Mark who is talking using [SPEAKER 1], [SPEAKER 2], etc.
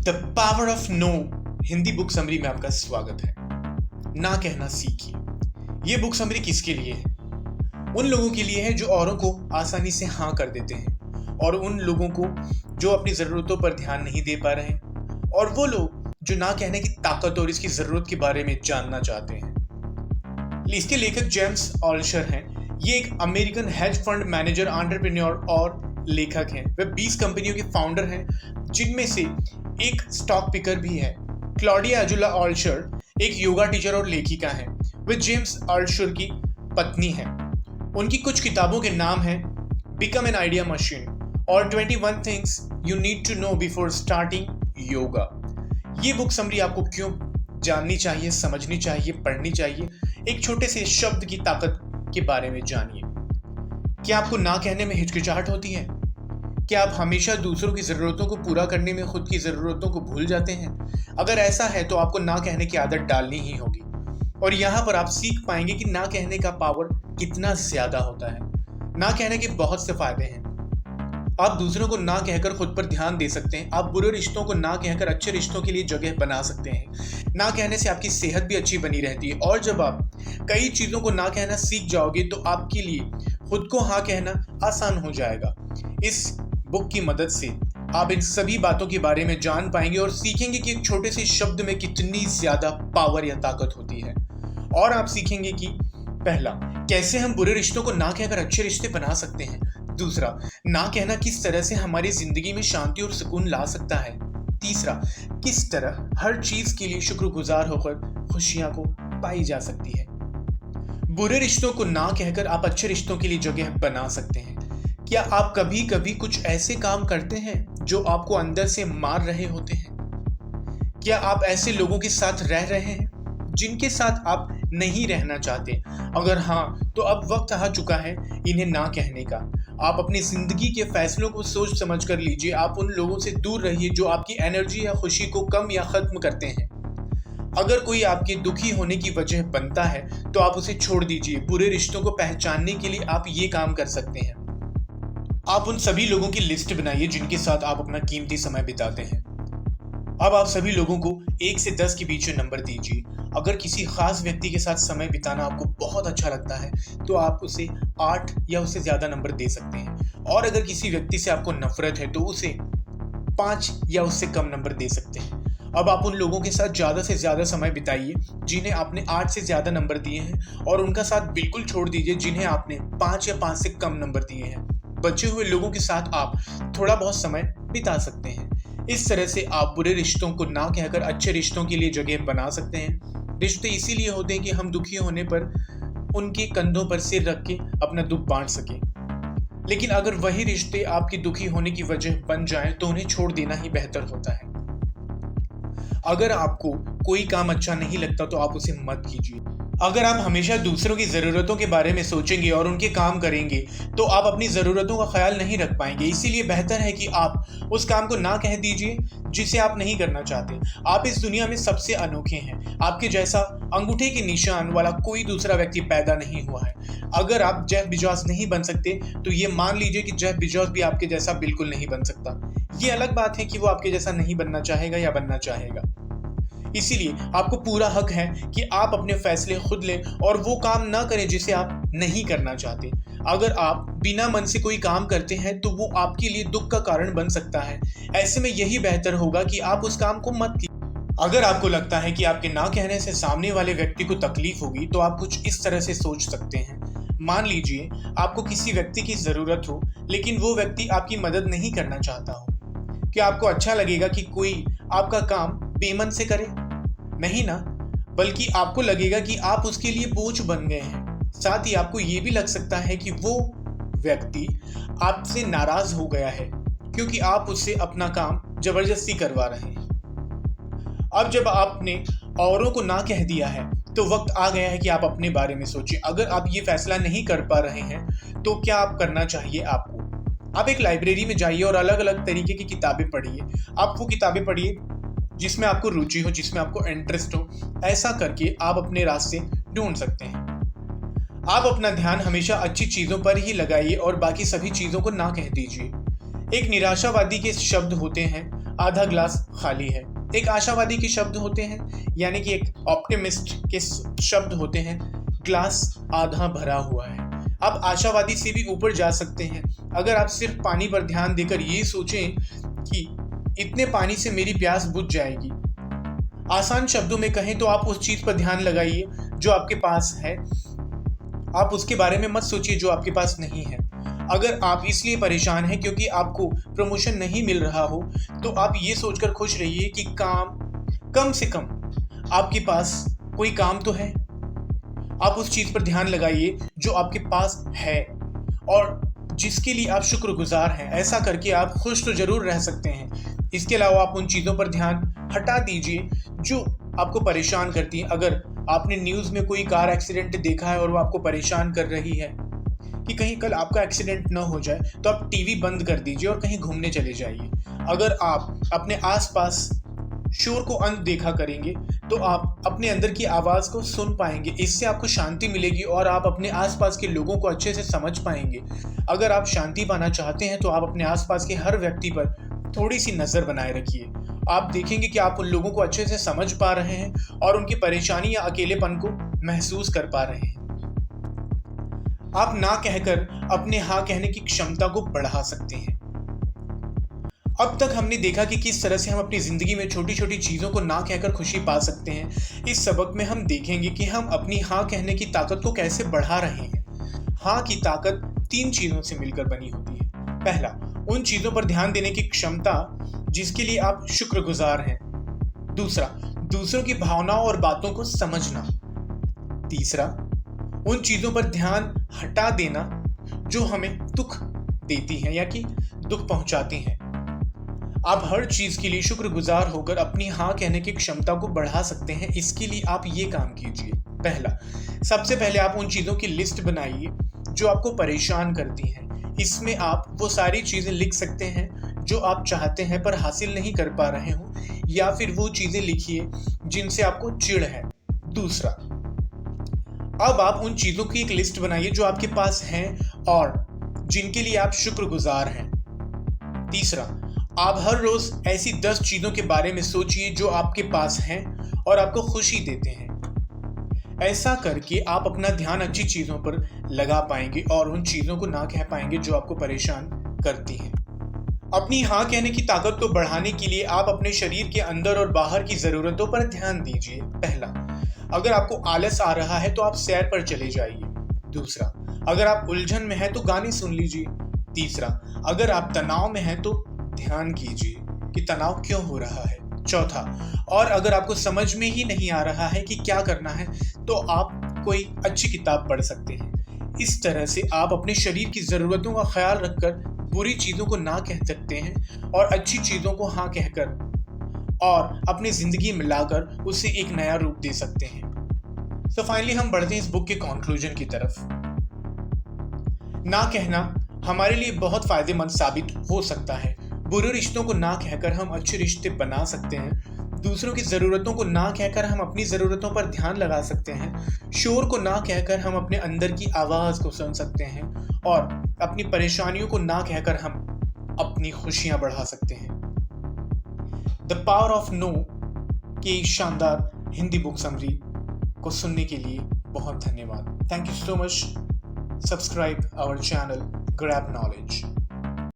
[SPEAKER 1] The power of no Hindi book summary में आपका स्वागत है। ना कहना सीखिए। ये बुक समरी किसके लिए है? उन लोगों के लिए है जो औरों को आसानी से हाँ कर देते हैं, और उन लोगों को जो अपनी ज़रूरतों पर ध्यान नहीं दे पा रहे हैं, और वो लोग जो ना कहने की ताकत और इसकी ज़रूरत के बारे में जानना चाहते हैं। इसके लेखक जेम्स ऑल्शर हैं। ये एक American hedge fund manager, entrepreneur और लेखक हैं। वे 20 कंपनियों के फाउंडर हैं, जिनमें से एक स्टॉक पिकर भी है। क्लॉडिया अजुला ऑल्शर एक योगा टीचर और लेखिका हैं। वे जेम्स ऑल्शर की पत्नी हैं। उनकी कुछ किताबों के नाम हैं बिकम एन आइडिया मशीन और 21 things you need to know before starting yoga. ये बुक समरी आपको क्यों जाननी चाहिए, समझनी चाहिए, पढ़नी चाहिए? एक छोटे से शब्द की ताकत के बारे में जानिए। क्या आपको ना कहने में हिचकिचाहट होती है? क्या आप हमेशा दूसरों की ज़रूरतों को पूरा करने में खुद की ज़रूरतों को भूल जाते हैं? अगर ऐसा है तो आपको ना कहने की आदत डालनी ही होगी, और यहाँ पर आप सीख पाएंगे कि ना कहने का पावर कितना ज़्यादा होता है। ना कहने के बहुत से फायदे हैं। आप दूसरों को ना कहकर खुद पर ध्यान दे सकते हैं। आप बुरे रिश्तों को ना कहकर अच्छे रिश्तों के लिए जगह बना सकते हैं। ना कहने से आपकी सेहत भी अच्छी बनी रहती है, और जब आप कई चीज़ों को ना कहना सीख जाओगे तो आपके लिए खुद को हाँ कहना आसान हो जाएगा। इस बुक की मदद से आप इन सभी बातों के बारे में जान पाएंगे और सीखेंगे कि एक छोटे से शब्द में कितनी ज़्यादा पावर या ताकत होती है। और आप सीखेंगे कि पहला, कैसे हम बुरे रिश्तों को ना कहकर अच्छे रिश्ते बना सकते हैं। दूसरा, ना कहना किस तरह से हमारी जिंदगी में शांति और सुकून ला सकता है। तीसरा, किस तरह हर चीज के लिए शुक्रगुजार होकर खुशियां को पाई जा सकती है। बुरे रिश्तों को ना कहकर आप अच्छे रिश्तों के लिए जगह बना सकते हैं। क्या आप कभी कभी कुछ ऐसे काम करते हैं जो आपको अंदर से मार रहे होते हैं? क्या आप ऐसे लोगों के साथ रह रहे हैं जिनके साथ आप नहीं रहना चाहते? अगर हाँ, तो अब वक्त आ चुका है इन्हें ना कहने का। आप अपनी जिंदगी के फैसलों को सोच समझ कर लीजिए। आप उन लोगों से दूर रहिए जो आपकी एनर्जी या खुशी को कम या खत्म करते हैं। अगर कोई आपके दुखी होने की वजह बनता है तो आप उसे छोड़ दीजिए। बुरे रिश्तों को पहचानने के लिए आप ये काम कर सकते हैं। आप उन सभी लोगों की लिस्ट बनाइए जिनके साथ आप अपना कीमती समय बिताते हैं। अब आप सभी लोगों को 1 से 10 के बीच में नंबर दीजिए। अगर किसी खास व्यक्ति के साथ समय बिताना आपको बहुत अच्छा लगता है तो आप उसे 8 या उससे ज़्यादा नंबर दे सकते हैं, और अगर किसी व्यक्ति से आपको नफरत है तो उसे 5 या उससे कम नंबर दे सकते हैं। अब आप उन लोगों के साथ ज़्यादा से ज़्यादा समय बिताइए जिन्हें आपने 8 से ज़्यादा नंबर दिए हैं, और उनका साथ बिल्कुल छोड़ दीजिए जिन्हें आपने 5 या 5 से कम नंबर दिए हैं। बचे हुए लोगों के साथ आप थोड़ा बहुत समय बिता सकते हैं। इस तरह से आप बुरे रिश्तों को ना कहकर अच्छे रिश्तों के लिए जगह बना सकते हैं। रिश्ते इसीलिए होते हैं कि हम दुखी होने पर उनके कंधों पर सिर रख के अपना दुख बांट सकें। लेकिन अगर वही रिश्ते आपकी दुखी होने की वजह बन जाएं तो उन्हें छोड़ देना ही बेहतर होता है। अगर आपको कोई काम अच्छा नहीं लगता तो आप उसे मत कीजिए। अगर आप हमेशा दूसरों की ज़रूरतों के बारे में सोचेंगे और उनके काम करेंगे तो आप अपनी ज़रूरतों का ख्याल नहीं रख पाएंगे। इसीलिए बेहतर है कि आप उस काम को ना कह दीजिए जिसे आप नहीं करना चाहते। आप इस दुनिया में सबसे अनोखे हैं। आपके जैसा अंगूठे के निशान वाला कोई दूसरा व्यक्ति पैदा नहीं हुआ है। अगर आप जेफ बेजोस नहीं बन सकते तो ये मान लीजिए कि जेफ बेजोस भी आपके जैसा बिल्कुल नहीं बन सकता। ये अलग बात है कि वो आपके जैसा नहीं बनना चाहेगा या बनना चाहेगा। इसीलिए आपको पूरा हक है कि आप अपने फैसले खुद लें और वो काम ना करें जिसे आप नहीं करना चाहते। अगर आप बिना मन से कोई काम करते हैं तो वो आपके लिए दुख का कारण बन सकता है। ऐसे में यही बेहतर होगा कि आप उस काम को मत कीजिए। अगर आपको लगता है कि आपके ना कहने से सामने वाले व्यक्ति को तकलीफ होगी तो आप कुछ इस तरह से सोच सकते हैं। मान लीजिए आपको किसी व्यक्ति की ज़रूरत हो लेकिन वो व्यक्ति आपकी मदद नहीं करना चाहता हो। क्या आपको अच्छा लगेगा कि कोई आपका काम बेमन से करे? नहीं ना, बल्कि आपको लगेगा कि आप उसके लिए बोझ बन गए हैं। साथ ही आपको ये भी लग सकता है कि वो व्यक्ति आपसे नाराज हो गया है क्योंकि आप उससे अपना काम जबरदस्ती करवा रहे हैं। अब जब आपने औरों को ना कह दिया है तो वक्त आ गया है कि आप अपने बारे में सोचिए। अगर आप ये फैसला नहीं कर पा रहे हैं तो क्या आप करना चाहिए आपको? आप एक लाइब्रेरी में जाइए और अलग अलग तरीके की किताबें पढ़िए। आप वो किताबें पढ़िए जिसमें आपको रुचि हो, जिसमें आपको इंटरेस्ट हो। ऐसा करके आप अपने रास्ते ढूंढ सकते हैं। आप अपना ध्यान हमेशा अच्छी चीज़ों पर ही लगाइए और बाकी सभी चीज़ों को ना कह दीजिए। एक निराशावादी के शब्द होते हैं, आधा ग्लास खाली है। एक आशावादी के शब्द होते हैं, यानी कि एक ऑप्टिमिस्ट के शब्द होते हैं, ग्लास आधा भरा हुआ है। आप आशावादी से भी ऊपर जा सकते हैं अगर आप सिर्फ पानी पर ध्यान देकर ये सोचें कि इतने पानी से मेरी प्यास बुझ जाएगी। आसान शब्दों में कहें तो आप उस चीज पर ध्यान लगाइए जो आपके पास है, आप उसके बारे में मत सोचिए जो आपके पास नहीं है। अगर आप इसलिए परेशान हैं क्योंकि आपको प्रमोशन नहीं मिल रहा हो, तो आप ये सोचकर खुश रहिए कि कम से कम आपके पास कोई काम तो है। आप उस चीज पर ध्यान लगाइए जो आपके पास है और जिसके लिए आप शुक्रगुजार हैं। ऐसा करके आप खुश तो जरूर रह सकते हैं। इसके अलावा आप उन चीज़ों पर ध्यान हटा दीजिए जो आपको परेशान करती हैं। अगर आपने न्यूज़ में कोई कार एक्सीडेंट देखा है और वो आपको परेशान कर रही है कि कहीं कल आपका एक्सीडेंट न हो जाए, तो आप टीवी बंद कर दीजिए और कहीं घूमने चले जाइए। अगर आप अपने आसपास शोर को अनदेखा करेंगे तो आप अपने अंदर की आवाज़ को सुन पाएंगे। इससे आपको शांति मिलेगी और आप अपने आसपास के लोगों को अच्छे से समझ पाएंगे। अगर आप शांति पाना चाहते हैं तो आप अपने आसपास के हर व्यक्ति पर थोड़ी सी नज़र बनाए रखिए। आप देखेंगे कि आप उन लोगों को अच्छे से समझ पा रहे हैं और उनकी परेशानी या अकेलेपन को महसूस कर पा रहे हैं। आप ना कहकर अपने हाँ कहने की क्षमता को बढ़ा सकते हैं। अब तक हमने देखा कि किस तरह से हम अपनी ज़िंदगी में छोटी छोटी चीज़ों को ना कहकर खुशी पा सकते हैं। इस सबक में हम देखेंगे कि हम अपनी हाँ कहने की ताकत को कैसे बढ़ा रहे हैं। हाँ की ताकत 3 चीज़ों से मिलकर बनी होती है। पहला, उन चीज़ों पर ध्यान देने की क्षमता जिसके लिए आप शुक्रगुजार हैं। दूसरा, दूसरों की भावनाओं और बातों को समझना। तीसरा, उन चीज़ों पर ध्यान हटा देना जो हमें दुख देती हैं या कि दुख पहुंचाती हैं। आप हर चीज़ के लिए शुक्रगुजार होकर अपनी हाँ कहने की क्षमता को बढ़ा सकते हैं। इसके लिए आप ये काम कीजिए। पहला, सबसे पहले आप उन चीज़ों की लिस्ट बनाइए जो आपको परेशान करती हैं। इसमें आप वो सारी चीज़ें लिख सकते हैं जो आप चाहते हैं पर हासिल नहीं कर पा रहे हो, या फिर वो चीज़ें लिखिए जिनसे आपको चिढ़ है। दूसरा, अब आप उन चीज़ों की एक लिस्ट बनाइए जो आपके पास हैं और जिनके लिए आप शुक्रगुजार हैं। तीसरा, आप हर रोज़ ऐसी 10 चीज़ों के बारे में सोचिए जो आपके पास हैं और आपको खुशी देते हैं। ऐसा करके आप अपना ध्यान अच्छी चीज़ों पर लगा पाएंगे और उन चीज़ों को ना कह पाएंगे जो आपको परेशान करती हैं। अपनी हाँ कहने की ताकत को बढ़ाने के लिए आप अपने शरीर के अंदर और बाहर की ज़रूरतों पर ध्यान दीजिए। पहला, अगर आपको आलस आ रहा है तो आप सैर पर चले जाइए। दूसरा, अगर आप उलझन में हैं तो गाने सुन लीजिए। तीसरा, अगर आप तनाव में हैं तो ध्यान कीजिए कि तनाव क्यों हो रहा है। चौथा, और अगर आपको समझ में ही नहीं आ रहा है कि क्या करना है तो आप कोई अच्छी किताब पढ़ सकते हैं। इस तरह से आप अपने शरीर की ज़रूरतों का ख्याल रखकर बुरी चीज़ों को ना कह सकते हैं और अच्छी चीज़ों को हाँ कहकर और अपनी ज़िंदगी में लाकर उसे एक नया रूप दे सकते हैं। तो फाइनली हम बढ़ते हैं इस बुक के कंक्लूजन की तरफ। ना कहना हमारे लिए बहुत फ़ायदेमंद साबित हो सकता है। बुरे रिश्तों को ना कहकर हम अच्छे रिश्ते बना सकते हैं। दूसरों की ज़रूरतों को ना कहकर हम अपनी ज़रूरतों पर ध्यान लगा सकते हैं। शोर को ना कहकर हम अपने अंदर की आवाज़ को सुन सकते हैं और अपनी परेशानियों को ना कहकर हम अपनी खुशियाँ बढ़ा सकते हैं। द पावर ऑफ नो की शानदार हिंदी बुक समरी को सुनने के लिए बहुत धन्यवाद। Thank you so much. Subscribe our channel grab knowledge.